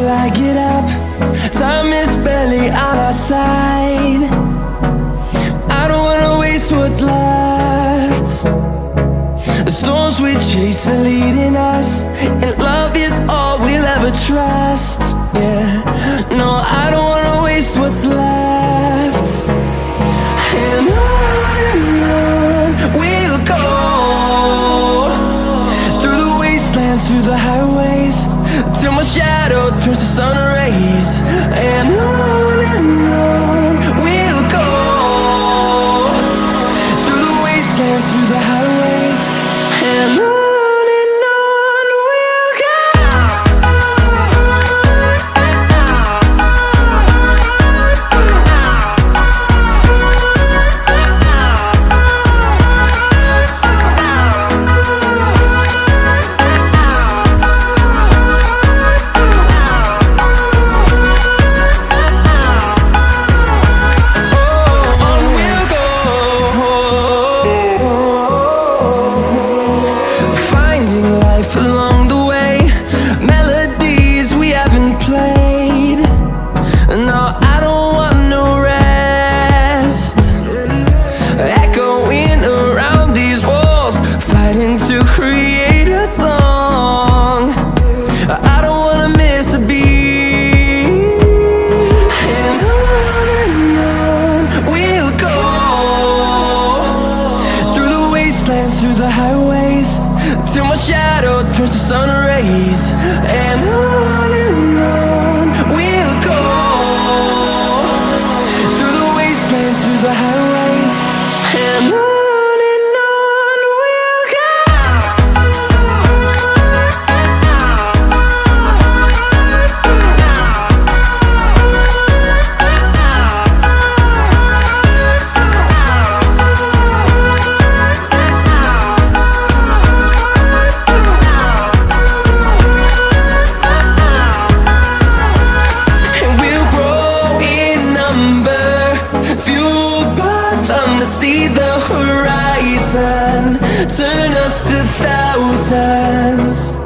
I get up. Time is barely on our side. I don't wanna waste what's left. The storms we chase are leading us, and love is all we'll ever trust. Yeah, no, I don't wanna waste what's left. And on we'll go, through the wastelands, through the highways, till my shadow turns to sun rays. And on we'll go, through the wastelands, through the highways, and on. Along the way, melodies we haven't played. No, I don't want no rest. Echoing around these walls, fighting to create a song. I don't wanna miss a beat. And on we'll go, through the wastelands, through the highways, till my shadow turns to sun rays. And on we'll go, through the wastelands, through the highways, and on we'll go. Fueled by them to see the horizon, turn us to thousands.